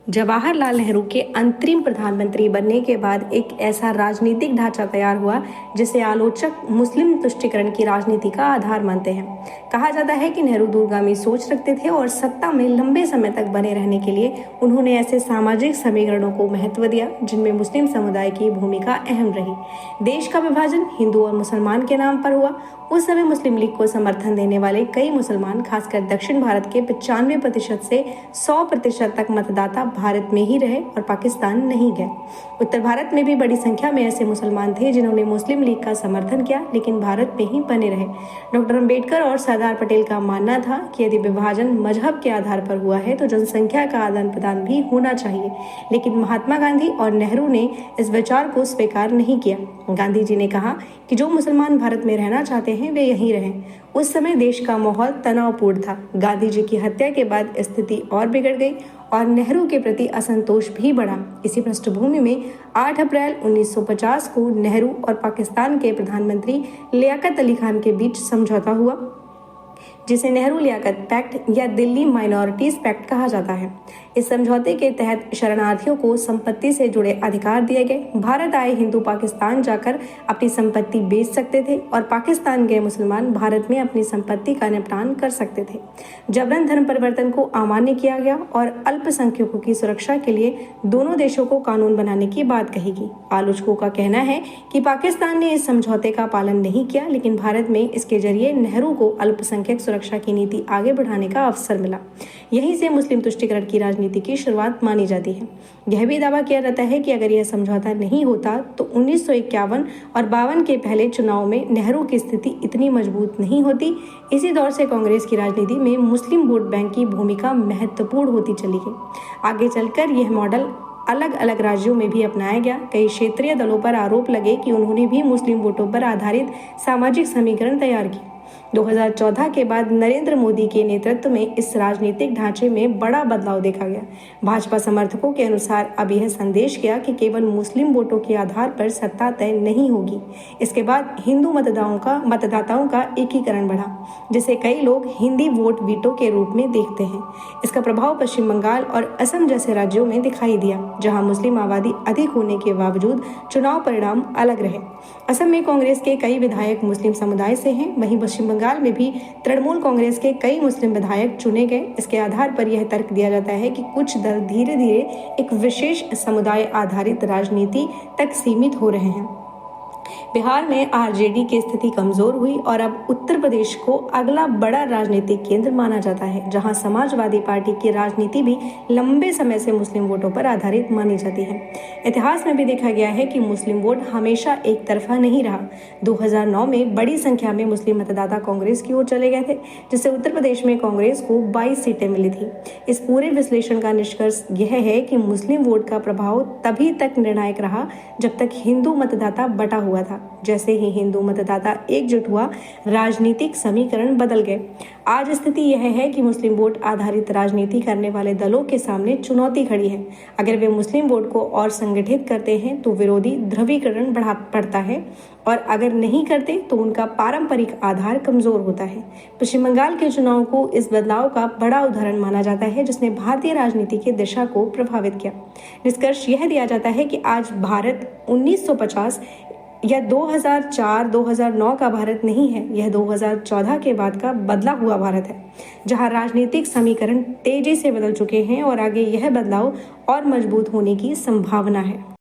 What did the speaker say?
जवाहरलाल नेहरू के अंतरिम प्रधानमंत्री बनने के बाद एक ऐसा राजनीतिक ढांचा तैयार हुआ जिसे आलोचक मुस्लिम तुष्टीकरण की राजनीति का आधार मानते हैं। कहा जाता है कि नेहरू दूरगामी सोच रखते थे और सत्ता में लंबे समय तक बने रहने के लिए उन्होंने ऐसे सामाजिक समीकरणों को महत्व दिया जिनमें मुस्लिम समुदाय की भूमिका अहम रही। देश का विभाजन हिंदू और मुसलमान के नाम पर हुआ। उस समय मुस्लिम लीग को समर्थन देने वाले कई मुसलमान, खासकर दक्षिण भारत के 95% से 100% तक मतदाता भारत में ही रहे और पाकिस्तान नहीं गए। उत्तर भारत में भी बड़ी संख्या में ऐसे मुसलमान थे जिन्होंने मुस्लिम लीग का समर्थन किया लेकिन भारत में ही बने रहे। डॉक्टर अंबेडकर और सरदार पटेल का मानना था कि यदि विभाजन मजहब के आधार पर हुआ है तो जनसंख्या का आदान प्रदान भी होना चाहिए, लेकिन महात्मा गांधी और नेहरू ने इस विचार को स्वीकार नहीं किया। गांधी जी ने कहा कि जो मुसलमान भारत में रहना चाहते हैं वे यहीं रहें। उस समय देश का माहौल तनावपूर्ण था। गांधी जी की हत्या के बाद स्थिति और बिगड़ गई और नेहरू के प्रति असंतोष भी बढ़ा। इसी पृष्ठभूमि में 8 अप्रैल 1950 को नेहरू और पाकिस्तान के प्रधानमंत्री लियाकत अली खान के बीच समझौता हुआ, जिसे नेहरू लियाकत पैक्ट या दिल्ली माइनॉरिटीज पैक्ट कहा जाता है। इस समझौते के तहत शरणार्थियों को संपत्ति से जुड़े अधिकार दिए गए। भारत आए हिंदू पाकिस्तान जाकर अपनी संपत्ति बेच सकते थे और पाकिस्तान गए मुसलमान भारत में अपनी संपत्ति का निपटान कर सकते थे। जबरन धर्म परिवर्तन को अमान्य किया गया और अल्पसंख्यकों की सुरक्षा के लिए दोनों देशों को कानून बनाने की बात कही गई। आलोचकों का कहना है कि पाकिस्तान ने इस समझौते का पालन नहीं किया, लेकिन भारत में इसके जरिए नेहरू को अल्पसंख्यक सुरक्षा की नीति आगे बढ़ाने का अवसर मिला। यहीं से मुस्लिम तुष्टीकरण की राजनीति की शुरुआत मानी जाती है। यह भी दावा किया जाता है कि अगर यह समझौता नहीं होता तो 1951 और 52 के पहले चुनाव में नेहरू की स्थिति इतनी मजबूत नहीं होती। इसी दौर से कांग्रेस की राजनीति में मुस्लिम वोट बैंक की भूमिका महत्वपूर्ण होती चली गई। आगे चलकर यह मॉडल अलग अलग राज्यों में भी अपनाया गया। कई क्षेत्रीय दलों पर आरोप लगे कि उन्होंने भी मुस्लिम वोटों पर आधारित सामाजिक समीकरण तैयार किए। 2014 के बाद नरेंद्र मोदी के नेतृत्व में इस राजनीतिक ढांचे में बड़ा बदलाव देखा गया। भाजपा समर्थकों के अनुसार अब यह संदेश गया कि केवल मुस्लिम वोटों के आधार पर सत्ता तय नहीं होगी। इसके बाद हिंदू मतदाताओं का एकीकरण बढ़ा, जिसे कई लोग हिंदी वोट वीटो के रूप में देखते हैं। इसका प्रभाव पश्चिम बंगाल और असम जैसे राज्यों में दिखाई दिया, जहां मुस्लिम आबादी अधिक होने के बावजूद चुनाव परिणाम अलग रहे। असम में कांग्रेस के कई विधायक मुस्लिम समुदाय से हैं, वहीं पश्चिम बंगाल में भी तृणमूल कांग्रेस के कई मुस्लिम विधायक चुने गए। इसके आधार पर यह तर्क दिया जाता है कि कुछ दल धीरे धीरे एक विशेष समुदाय आधारित राजनीति तक सीमित हो रहे हैं। बिहार में आरजेडी की स्थिति कमजोर हुई और अब उत्तर प्रदेश को अगला बड़ा राजनीतिक केंद्र माना जाता है, जहां समाजवादी पार्टी की राजनीति भी लंबे समय से मुस्लिम वोटों पर आधारित मानी जाती है। इतिहास में भी देखा गया है कि मुस्लिम वोट हमेशा एक तरफा नहीं रहा। 2009 में बड़ी संख्या में मुस्लिम मतदाता कांग्रेस की ओर चले गए थे, जिससे उत्तर प्रदेश में कांग्रेस को 22 सीटें मिली थी। इस पूरे विश्लेषण का निष्कर्ष यह है कि मुस्लिम वोट का प्रभाव तभी तक निर्णायक रहा जब तक हिंदू मतदाता बटा हुआ था। जैसे ही हिंदू मतदाता एकजुट हुआ, राजनीतिक समीकरण बदल गए। आज स्थिति यह है कि मुस्लिम वोट आधारित राजनीति करने वाले दलों के सामने चुनौती खड़ी है। अगर वे मुस्लिम वोट को और संगठित करते हैं तो विरोधी ध्रुवीकरण बढ़ता है, और अगर नहीं करते तो उनका पारंपरिक आधार कमजोर होता है। पश्चिम बंगाल के चुनाव को इस बदलाव का बड़ा उदाहरण माना जाता है, जिसने भारतीय राजनीति की दिशा को प्रभावित किया। निष्कर्ष यह दिया जाता है कि आज भारत 1950 यह 2004-2009 का भारत नहीं है, यह 2014 के बाद का बदला हुआ भारत है, जहां राजनीतिक समीकरण तेजी से बदल चुके हैं और आगे यह बदलाव और मजबूत होने की संभावना है।